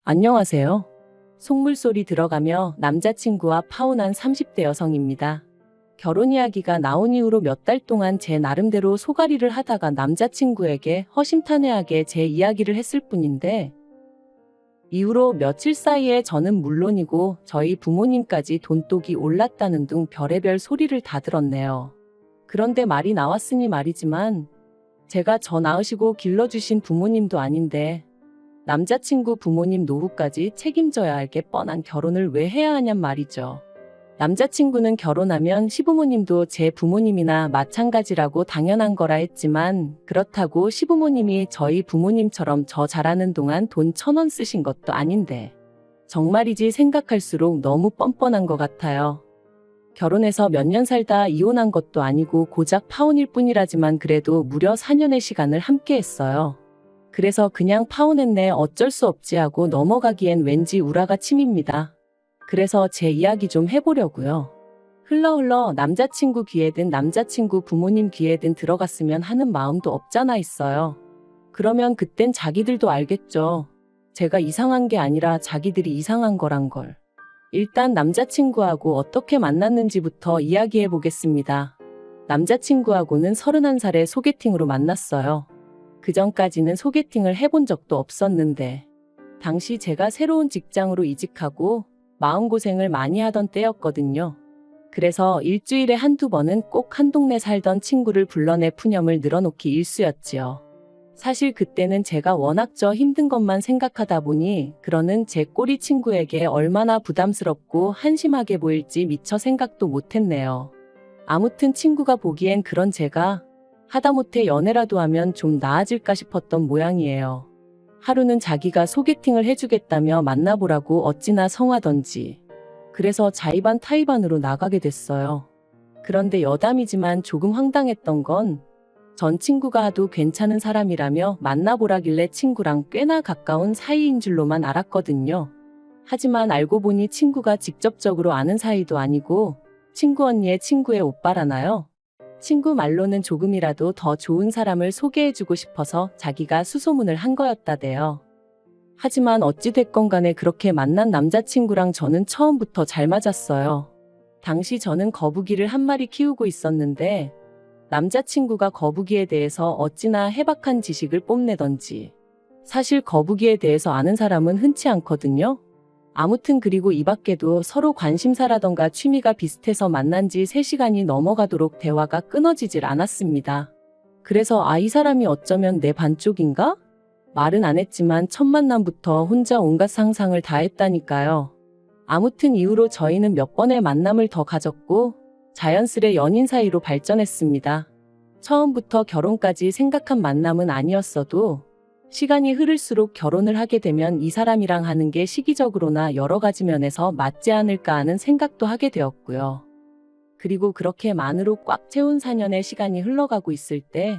안녕하세요. 속물소리 들어가며 남자친구와 파혼한 30대 여성입니다. 결혼 이야기가 나온 이후로 몇 달 동안 제 나름대로 소가리를 하다가 남자친구에게 허심탄회하게 제 이야기를 했을 뿐인데, 이후로 며칠 사이에 저는 물론이고 저희 부모님까지 돈독이 올랐다는 등 별의별 소리를 다 들었네요. 그런데 말이 나왔으니 말이지만, 제가 저 낳으시고 길러주신 부모님도 아닌데 남자친구 부모님 노후까지 책임져야 할 게 뻔한 결혼을 왜 해야 하냔 말이죠. 남자친구는 결혼하면 시부모님도 제 부모님이나 마찬가지라고 당연한 거라 했지만, 그렇다고 시부모님이 저희 부모님처럼 저 자라는 동안 돈 1,000원 쓰신 것도 아닌데 정말이지 생각할수록 너무 뻔뻔한 것 같아요. 결혼해서 몇 년 살다 이혼한 것도 아니고 고작 파혼일 뿐이라지만 그래도 무려 4년의 시간을 함께 했어요. 그래서 그냥 파혼했네 어쩔 수 없지 하고 넘어가기엔 왠지 우라가 침입니다. 그래서 제 이야기 좀 해보려고요. 흘러 남자친구 귀에든 남자친구 부모님 귀에든 들어갔으면 하는 마음도 없잖아 있어요. 그러면 그땐 자기들도 알겠죠. 제가 이상한 게 아니라 자기들이 이상한 거란 걸. 일단 남자친구하고 어떻게 만났는지부터 이야기해 보겠습니다. 남자친구하고는 31살에 소개팅으로 만났어요. 그 전까지는 소개팅을 해본 적도 없었는데, 당시 제가 새로운 직장으로 이직하고 마음고생을 많이 하던 때였거든요. 그래서 일주일에 한두 번은 꼭 한 동네 살던 친구를 불러내 푸념을 늘어놓기 일쑤였지요. 사실 그때는 제가 워낙 저 힘든 것만 생각하다 보니 그러는 제 꼬리 친구에게 얼마나 부담스럽고 한심하게 보일지 미처 생각도 못했네요. 아무튼 친구가 보기엔 그런 제가 하다못해 연애라도 하면 좀 나아질까 싶었던 모양이에요. 하루는 자기가 소개팅을 해주겠다며 만나보라고 어찌나 성하던지. 그래서 자의반 타의반으로 나가게 됐어요. 그런데 여담이지만 조금 황당했던 건 전 친구가 하도 괜찮은 사람이라며 만나보라길래 친구랑 꽤나 가까운 사이인 줄로만 알았거든요. 하지만 알고 보니 친구가 직접적으로 아는 사이도 아니고 친구 언니의 친구의 오빠라나요? 친구 말로는 조금이라도 더 좋은 사람을 소개해주고 싶어서 자기가 수소문을 한 거였다대요. 하지만 어찌됐건 간에 그렇게 만난 남자친구랑 저는 처음부터 잘 맞았어요. 당시 저는 거북이를 한 마리 키우고 있었는데 남자친구가 거북이에 대해서 어찌나 해박한 지식을 뽐내던지. 사실 거북이에 대해서 아는 사람은 흔치 않거든요. 아무튼 그리고 이 밖에도 서로 관심사라던가 취미가 비슷해서 만난 지 3시간이 넘어가도록 대화가 끊어지질 않았습니다. 그래서 이 사람이 어쩌면 내 반쪽인가? 말은 안 했지만 첫 만남부터 혼자 온갖 상상을 다 했다니까요. 아무튼 이후로 저희는 몇 번의 만남을 더 가졌고 자연스레 연인 사이로 발전했습니다. 처음부터 결혼까지 생각한 만남은 아니었어도 시간이 흐를수록 결혼을 하게 되면 이 사람이랑 하는 게 시기적으로나 여러 가지 면에서 맞지 않을까 하는 생각도 하게 되었고요. 그리고 그렇게 만으로 꽉 채운 4년의 시간이 흘러가고 있을 때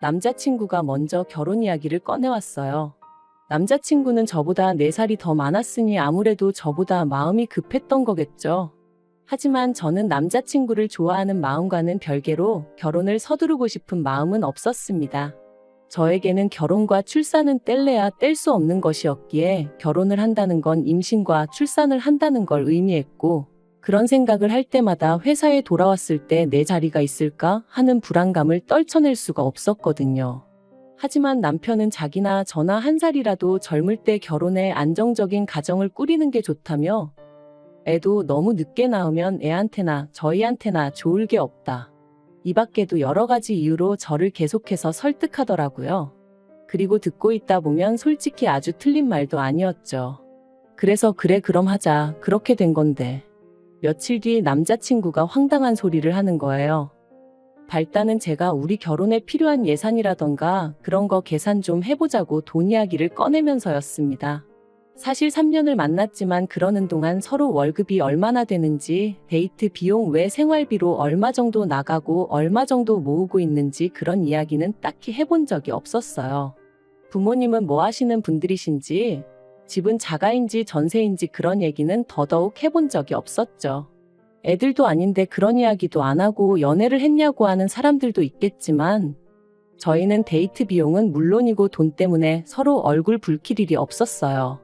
남자친구가 먼저 결혼 이야기를 꺼내왔어요. 남자친구는 저보다 4살이 더 많았으니 아무래도 저보다 마음이 급했던 거겠죠. 하지만 저는 남자친구를 좋아하는 마음과는 별개로 결혼을 서두르고 싶은 마음은 없었습니다. 저에게는 결혼과 출산은 뗄래야 뗄 수 없는 것이었기에 결혼을 한다는 건 임신과 출산을 한다는 걸 의미했고, 그런 생각을 할 때마다 회사에 돌아왔을 때 내 자리가 있을까 하는 불안감을 떨쳐낼 수가 없었거든요. 하지만 남편은 자기나 저나 1살이라도 젊을 때 결혼해 안정적인 가정을 꾸리는 게 좋다며, 애도 너무 늦게 낳으면 애한테나 저희한테나 좋을 게 없다. 이 밖에도 여러 가지 이유로 저를 계속해서 설득하더라고요. 그리고 듣고 있다 보면 솔직히 아주 틀린 말도 아니었죠. 그래서 그래 그럼 하자 그렇게 된 건데, 며칠 뒤 남자친구가 황당한 소리를 하는 거예요. 발단은 제가 우리 결혼에 필요한 예산이라던가 그런 거 계산 좀 해보자고 돈 이야기를 꺼내면서였습니다. 사실 3년을 만났지만 그러는 동안 서로 월급이 얼마나 되는지, 데이트 비용 외 생활비로 얼마 정도 나가고 얼마 정도 모으고 있는지 그런 이야기는 딱히 해본 적이 없었어요. 부모님은 뭐 하시는 분들이신지, 집은 자가인지 전세인지 그런 얘기는 더더욱 해본 적이 없었죠. 애들도 아닌데 그런 이야기도 안 하고 연애를 했냐고 하는 사람들도 있겠지만 저희는 데이트 비용은 물론이고 돈 때문에 서로 얼굴 붉힐 일이 없었어요.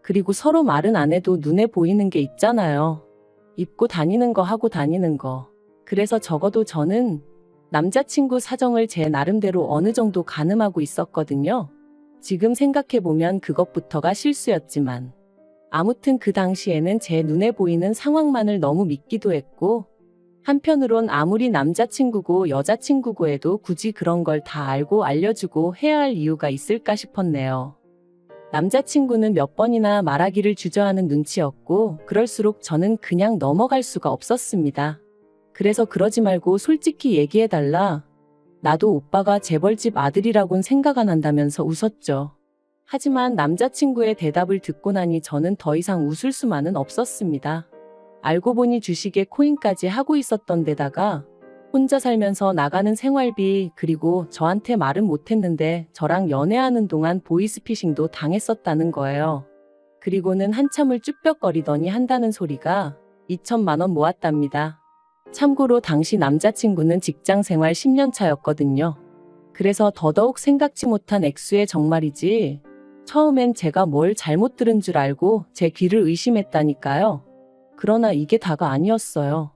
그리고 서로 말은 안 해도 눈에 보이는 게 있잖아요. 입고 다니는 거 하고 다니는 거. 그래서 적어도 저는 남자친구 사정을 제 나름대로 어느 정도 가늠하고 있었거든요. 지금 생각해보면 그것부터가 실수였지만. 아무튼 그 당시에는 제 눈에 보이는 상황만을 너무 믿기도 했고, 한편으론 아무리 남자친구고 여자친구고 해도 굳이 그런 걸 다 알고 알려주고 해야 할 이유가 있을까 싶었네요. 남자친구는 몇 번이나 말하기를 주저하는 눈치였고, 그럴수록 저는 그냥 넘어갈 수가 없었습니다. 그래서 그러지 말고 솔직히 얘기해달라. 나도 오빠가 재벌집 아들이라곤 생각 안 한다면서 웃었죠. 하지만 남자친구의 대답을 듣고 나니 저는 더 이상 웃을 수만은 없었습니다. 알고 보니 주식에 코인까지 하고 있었던 데다가 혼자 살면서 나가는 생활비, 그리고 저한테 말은 못했는데 저랑 연애하는 동안 보이스피싱도 당했었다는 거예요. 그리고는 한참을 쭈뼛거리더니 한다는 소리가 2천만 원 모았답니다. 참고로 당시 남자친구는 직장생활 10년 차였거든요. 그래서 더더욱 생각지 못한 액수의 정말이지. 처음엔 제가 뭘 잘못 들은 줄 알고 제 귀를 의심했다니까요. 그러나 이게 다가 아니었어요.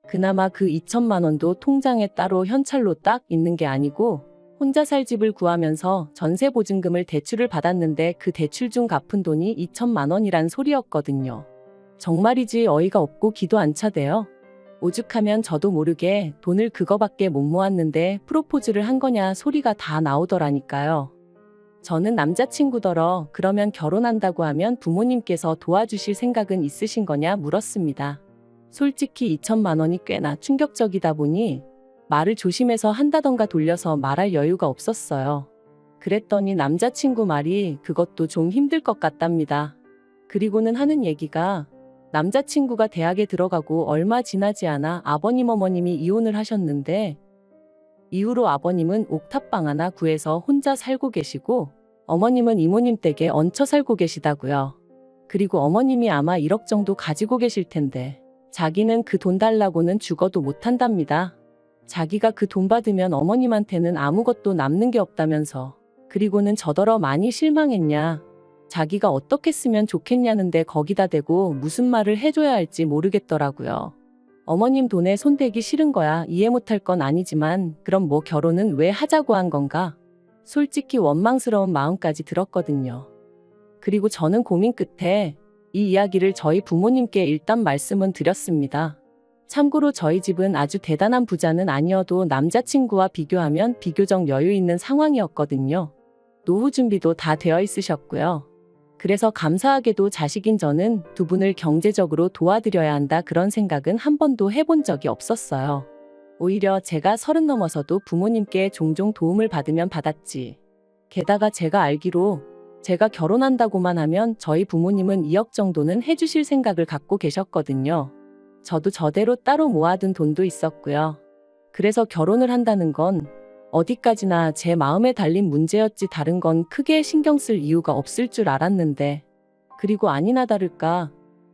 그나마 그 2천만 원도 통장에 따로 현찰로 딱 있는 게 아니고 혼자 살 집을 구하면서 전세 보증금을 대출을 받았는데 그 대출 중 갚은 돈이 2천만 원이란 소리였거든요. 정말이지 어이가 없고 기도 안 차대요. 오죽하면 저도 모르게 돈을 그거밖에 못 모았는데 프로포즈를 한 거냐 소리가 다 나오더라니까요. 저는 남자친구더러 그러면 결혼한다고 하면 부모님께서 도와주실 생각은 있으신 거냐 물었습니다. 솔직히 2천만 원이 꽤나 충격적이다 보니 말을 조심해서 한다던가 돌려서 말할 여유가 없었어요. 그랬더니 남자친구 말이 그것도 좀 힘들 것 같답니다. 그리고는 하는 얘기가 남자친구가 대학에 들어가고 얼마 지나지 않아 아버님 어머님이 이혼을 하셨는데 이후로 아버님은 옥탑방 하나 구해서 혼자 살고 계시고 어머님은 이모님 댁에 얹혀 살고 계시다고요. 그리고 어머님이 아마 1억 정도 가지고 계실 텐데 자기는 그 돈 달라고는 죽어도 못한답니다. 자기가 그 돈 받으면 어머님한테는 아무것도 남는 게 없다면서. 그리고는 저더러 많이 실망했냐. 자기가 어떻게 쓰면 좋겠냐는데 거기다 대고 무슨 말을 해줘야 할지 모르겠더라고요. 어머님 돈에 손대기 싫은 거야. 이해 못할 건 아니지만 그럼 뭐 결혼은 왜 하자고 한 건가? 솔직히 원망스러운 마음까지 들었거든요. 그리고 저는 고민 끝에 이 이야기를 저희 부모님께 일단 말씀은 드렸습니다. 참고로 저희 집은 아주 대단한 부자는 아니어도 남자친구와 비교하면 비교적 여유 있는 상황이었거든요. 노후 준비도 다 되어 있으셨고요. 그래서 감사하게도 자식인 저는 두 분을 경제적으로 도와드려야 한다 그런 생각은 한 번도 해본 적이 없었어요. 오히려 제가 30 넘어서도 부모님께 종종 도움을 받으면 받았지. 게다가 제가 알기로 제가 결혼한다고만 하면 저희 부모님은 2억 정도는 해주실 생각을 갖고 계셨거든요. 저도 저대로 따로 모아둔 돈도 있었고요. 그래서 결혼을 한다는 건 어디까지나 제 마음에 달린 문제였지 다른 건 크게 신경 쓸 이유가 없을 줄 알았는데. 그리고 아니나 다를까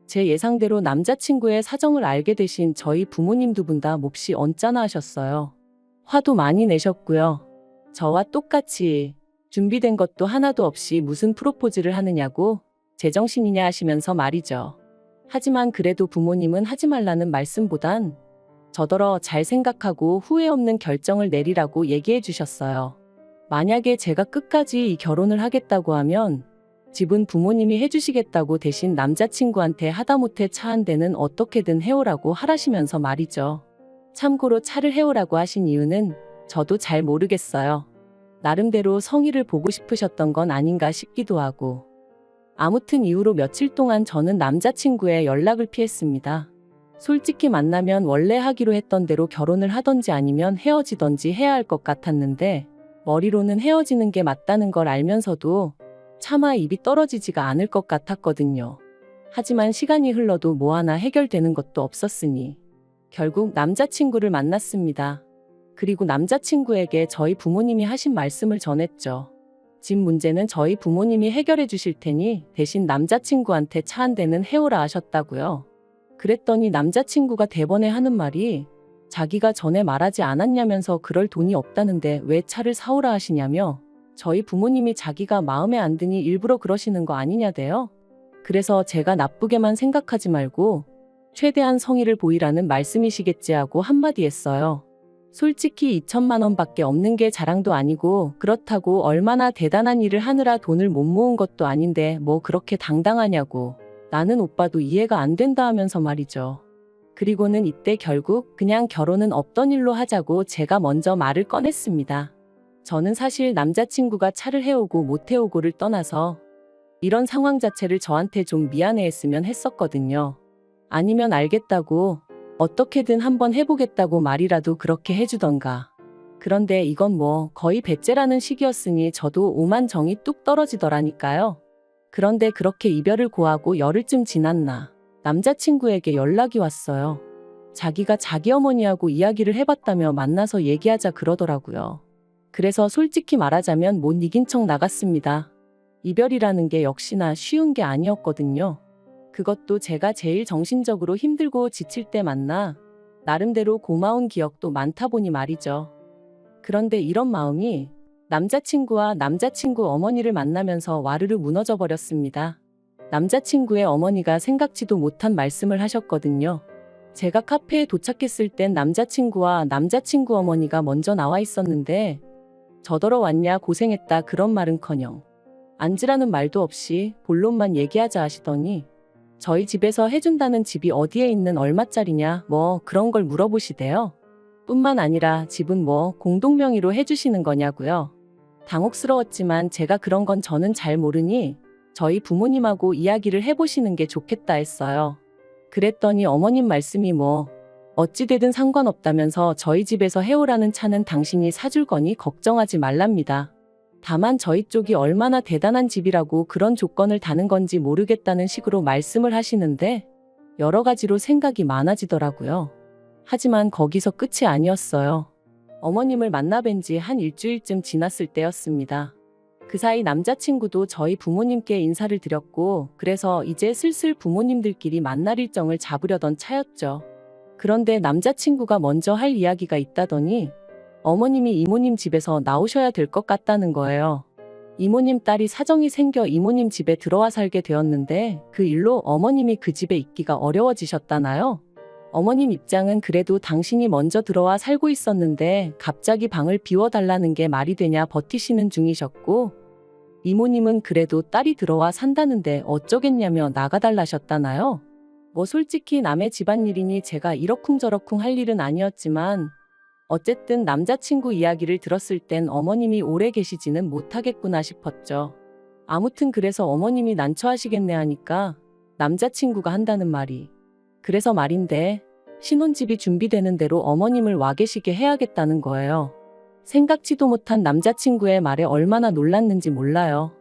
제 예상대로 남자친구의 사정을 알게 되신 저희 부모님 두 분 다 몹시 언짢아 하셨어요. 화도 많이 내셨고요. 저와 똑같이 준비된 것도 하나도 없이 무슨 프로포즈를 하느냐고 제정신이냐 하시면서 말이죠. 하지만 그래도 부모님은 하지 말라는 말씀보단 저더러 잘 생각하고 후회 없는 결정을 내리라고 얘기해 주셨어요. 만약에 제가 끝까지 이 결혼을 하겠다고 하면 집은 부모님이 해주시겠다고 대신 남자친구한테 하다못해 차 한 대는 어떻게든 해오라고 하라시면서 말이죠. 참고로 차를 해오라고 하신 이유는 저도 잘 모르겠어요. 나름대로 성의를 보고 싶으셨던 건 아닌가 싶기도 하고. 아무튼 이후로 며칠 동안 저는 남자친구의 연락을 피했습니다. 솔직히 만나면 원래 하기로 했던 대로 결혼을 하던지 아니면 헤어지던지 해야 할 것 같았는데 머리로는 헤어지는 게 맞다는 걸 알면서도 차마 입이 떨어지지가 않을 것 같았거든요. 하지만 시간이 흘러도 뭐 하나 해결되는 것도 없었으니 결국 남자친구를 만났습니다. 그리고 남자친구에게 저희 부모님이 하신 말씀을 전했죠. 집 문제는 저희 부모님이 해결해 주실 테니 대신 남자친구한테 차 한 대는 해오라 하셨다고요. 그랬더니 남자친구가 대번에 하는 말이 자기가 전에 말하지 않았냐면서 그럴 돈이 없다는데 왜 차를 사오라 하시냐며 저희 부모님이 자기가 마음에 안 드니 일부러 그러시는 거 아니냐대요. 그래서 제가 나쁘게만 생각하지 말고 최대한 성의를 보이라는 말씀이시겠지 하고 한마디 했어요. 솔직히 2천만 원밖에 없는 게 자랑도 아니고 그렇다고 얼마나 대단한 일을 하느라 돈을 못 모은 것도 아닌데 뭐 그렇게 당당하냐고. 나는 오빠도 이해가 안 된다 하면서 말이죠. 그리고는 이때 결국 그냥 결혼은 없던 일로 하자고 제가 먼저 말을 꺼냈습니다. 저는 사실 남자친구가 차를 해오고 못 해오고를 떠나서 이런 상황 자체를 저한테 좀 미안해했으면 했었거든요. 아니면 알겠다고 어떻게든 한번 해보겠다고 말이라도 그렇게 해주던가. 그런데 이건 뭐 거의 배째라는 식이었으니 저도 오만정이 뚝 떨어지더라니까요. 그런데 그렇게 이별을 고하고 열흘쯤 지났나 남자친구에게 연락이 왔어요. 자기가 자기 어머니하고 이야기를 해봤다며 만나서 얘기하자 그러더라고요. 그래서 솔직히 말하자면 못 이긴 척 나갔습니다. 이별이라는 게 역시나 쉬운 게 아니었거든요. 그것도 제가 제일 정신적으로 힘들고 지칠 때 만나 나름대로 고마운 기억도 많다 보니 말이죠. 그런데 이런 마음이 남자친구와 남자친구 어머니를 만나면서 와르르 무너져 버렸습니다. 남자친구의 어머니가 생각지도 못한 말씀을 하셨거든요. 제가 카페에 도착했을 땐 남자친구와 남자친구 어머니가 먼저 나와 있었는데 저더러 왔냐 고생했다 그런 말은커녕 앉으라는 말도 없이 본론만 얘기하자 하시더니 저희 집에서 해준다는 집이 어디에 있는 얼마짜리냐 뭐 그런 걸 물어보시대요. 뿐만 아니라 집은 뭐 공동명의로 해주시는 거냐고요. 당혹스러웠지만 제가 그런 건 저는 잘 모르니 저희 부모님하고 이야기를 해보시는 게 좋겠다 했어요. 그랬더니 어머님 말씀이 뭐 어찌되든 상관없다면서 저희 집에서 해오라는 차는 당신이 사줄 거니 걱정하지 말랍니다. 다만 저희 쪽이 얼마나 대단한 집이라고 그런 조건을 다는 건지 모르겠다는 식으로 말씀을 하시는데 여러 가지로 생각이 많아지더라고요. 하지만 거기서 끝이 아니었어요. 어머님을 만나 뵌 지 한 일주일쯤 지났을 때였습니다. 그 사이 남자친구도 저희 부모님께 인사를 드렸고 그래서 이제 슬슬 부모님들끼리 만날 일정을 잡으려던 차였죠. 그런데 남자친구가 먼저 할 이야기가 있다더니 어머님이 이모님 집에서 나오셔야 될 것 같다는 거예요. 이모님 딸이 사정이 생겨 이모님 집에 들어와 살게 되었는데 그 일로 어머님이 그 집에 있기가 어려워지셨다나요? 어머님 입장은 그래도 당신이 먼저 들어와 살고 있었는데 갑자기 방을 비워달라는 게 말이 되냐 버티시는 중이셨고 이모님은 그래도 딸이 들어와 산다는데 어쩌겠냐며 나가달라셨다나요? 뭐 솔직히 남의 집안일이니 제가 이러쿵저러쿵 할 일은 아니었지만 어쨌든 남자친구 이야기를 들었을 땐 어머님이 오래 계시지는 못하겠구나 싶었죠. 아무튼 그래서 어머님이 난처하시겠네 하니까 남자친구가 한다는 말이 그래서 말인데 신혼집이 준비되는 대로 어머님을 와 계시게 해야겠다는 거예요. 생각지도 못한 남자친구의 말에 얼마나 놀랐는지 몰라요.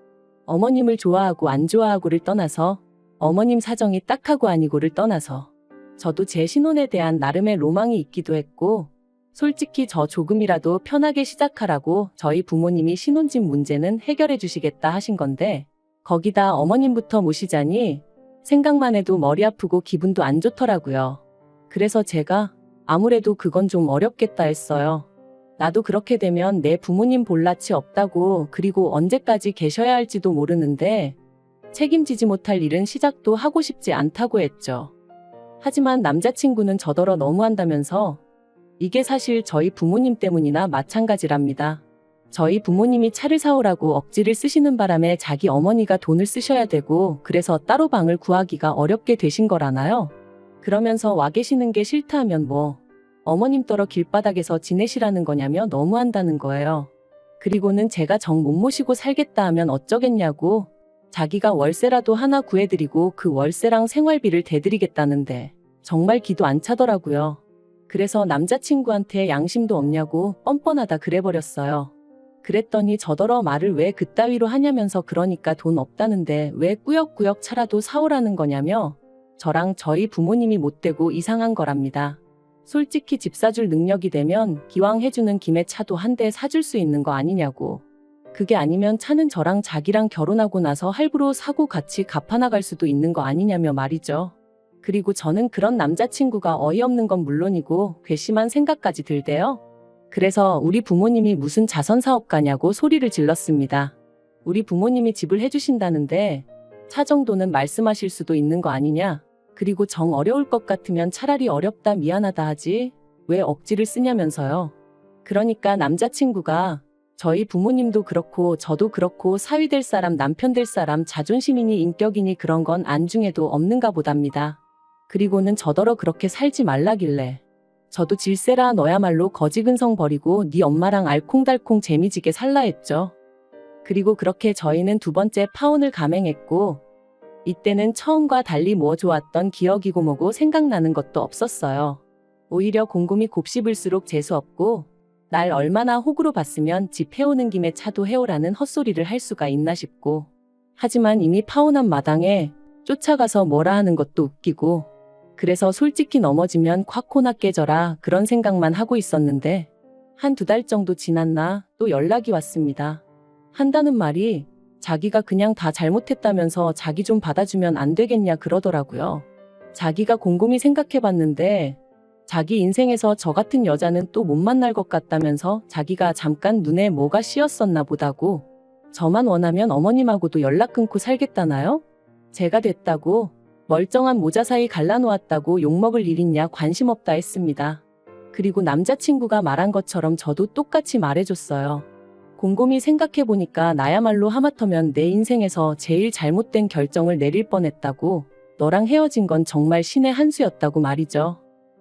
어머님을 좋아하고 안 좋아하고를 떠나서 어머님 사정이 딱하고 아니고를 떠나서 저도 제 신혼에 대한 나름의 로망이 있기도 했고 솔직히 저 조금이라도 편하게 시작하라고 저희 부모님이 신혼집 문제는 해결해 주시겠다 하신 건데 거기다 어머님부터 모시자니 생각만 해도 머리 아프고 기분도 안 좋더라고요. 그래서 제가 아무래도 그건 좀 어렵겠다 했어요. 나도 그렇게 되면 내 부모님 볼 낯이 없다고 그리고 언제까지 계셔야 할지도 모르는데 책임지지 못할 일은 시작도 하고 싶지 않다고 했죠. 하지만 남자친구는 저더러 너무한다면서 이게 사실 저희 부모님 때문이나 마찬가지랍니다. 저희 부모님이 차를 사오라고 억지를 쓰시는 바람에 자기 어머니가 돈을 쓰셔야 되고 그래서 따로 방을 구하기가 어렵게 되신 거라나요? 그러면서 와 계시는 게 싫다 하면 뭐 어머님 떨어 길바닥에서 지내시라는 거냐며 너무한다는 거예요. 그리고는 제가 정 못 모시고 살겠다 하면 어쩌겠냐고 자기가 월세라도 하나 구해드리고 그 월세랑 생활비를 대드리겠다는데 정말 기도 안 차더라고요. 그래서 남자친구한테 양심도 없냐고 뻔뻔하다 그래버렸어요. 그랬더니 저더러 말을 왜 그따위로 하냐면서 그러니까 돈 없다는데 왜 꾸역꾸역 차라도 사오라는 거냐며 저랑 저희 부모님이 못되고 이상한 거랍니다. 솔직히 집 사줄 능력이 되면 기왕 해주는 김에 차도 한 대 사줄 수 있는 거 아니냐고. 그게 아니면 차는 저랑 자기랑 결혼하고 나서 할부로 사고 같이 갚아나갈 수도 있는 거 아니냐며 말이죠. 그리고 저는 그런 남자친구가 어이없는 건 물론이고 괘씸한 생각까지 들대요. 그래서 우리 부모님이 무슨 자선사업가냐고 소리를 질렀습니다. 우리 부모님이 집을 해주신다는데 차 정도는 말씀하실 수도 있는 거 아니냐? 그리고 정 어려울 것 같으면 차라리 어렵다 미안하다 하지 왜 억지를 쓰냐면서요. 그러니까 남자친구가 저희 부모님도 그렇고 저도 그렇고 사위 될 사람 남편 될 사람 자존심이니 인격이니 그런 건 안중에도 없는가 보답니다. 그리고는 저더러 그렇게 살지 말라길래 저도 질세라 너야말로 거지근성 버리고 네 엄마랑 알콩달콩 재미지게 살라 했죠. 그리고 그렇게 저희는 두 번째 파혼을 감행했고 이때는 처음과 달리 뭐 좋았던 기억이고 뭐고 생각나는 것도 없었어요. 오히려 곰곰이 곱씹을수록 재수없고 날 얼마나 호구로 봤으면 집 해오는 김에 차도 해오라는 헛소리를 할 수가 있나 싶고 하지만 이미 파혼한 마당에 쫓아가서 뭐라 하는 것도 웃기고 그래서 솔직히 넘어지면 콱코나 깨져라 그런 생각만 하고 있었는데 한 두 달 정도 지났나 또 연락이 왔습니다. 한다는 말이 자기가 그냥 다 잘못했다면서 자기 좀 받아주면 안 되겠냐 그러더라고요. 자기가 곰곰이 생각해봤는데 자기 인생에서 저 같은 여자는 또 못 만날 것 같다면서 자기가 잠깐 눈에 뭐가 씌었었나 보다고 저만 원하면 어머님하고도 연락 끊고 살겠다나요? 제가 됐다고 멀쩡한 모자 사이 갈라놓았다고 욕먹을 일 있냐 관심 없다 했습니다. 그리고 남자친구가 말한 것처럼 저도 똑같이 말해줬어요. 곰곰이 생각해보니까 나야말로 하마터면 내 인생에서 제일 잘못된 결정을 내릴 뻔했다고 너랑 헤어진 건 정말 신의 한 수였다고 말이죠.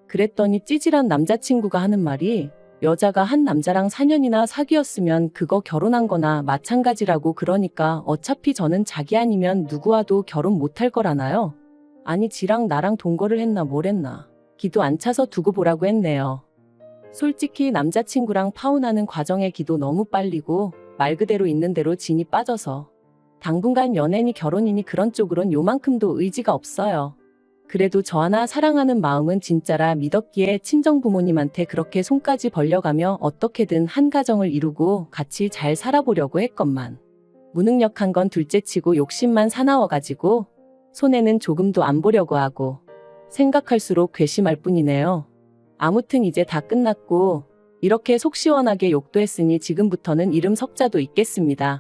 그랬더니 찌질한 남자친구가 하는 말이 여자가 한 남자랑 4년이나 사귀었으면 그거 결혼한 거나 마찬가지라고 그러니까 어차피 저는 자기 아니면 누구와도 결혼 못할 거라나요? 아니 지랑 나랑 동거를 했나 뭘 했나 기도 안 차서 두고 보라고 했네요. 솔직히 남자친구랑 파혼하는 과정의 기도 너무 빨리고 말 그대로 있는 대로 진이 빠져서 당분간 연애니 결혼이니 그런 쪽으론 요만큼도 의지가 없어요. 그래도 저 하나 사랑하는 마음은 진짜라 믿었기에 친정 부모님한테 그렇게 손까지 벌려가며 어떻게든 한 가정을 이루고 같이 잘 살아보려고 했건만 무능력한 건 둘째치고 욕심만 사나워가지고 손해는 조금도 안 보려고 하고 생각할수록 괘씸할 뿐이네요. 아무튼 이제 다 끝났고 이렇게 속 시원하게 욕도 했으니 지금부터는 이름 석자도 있겠습니다.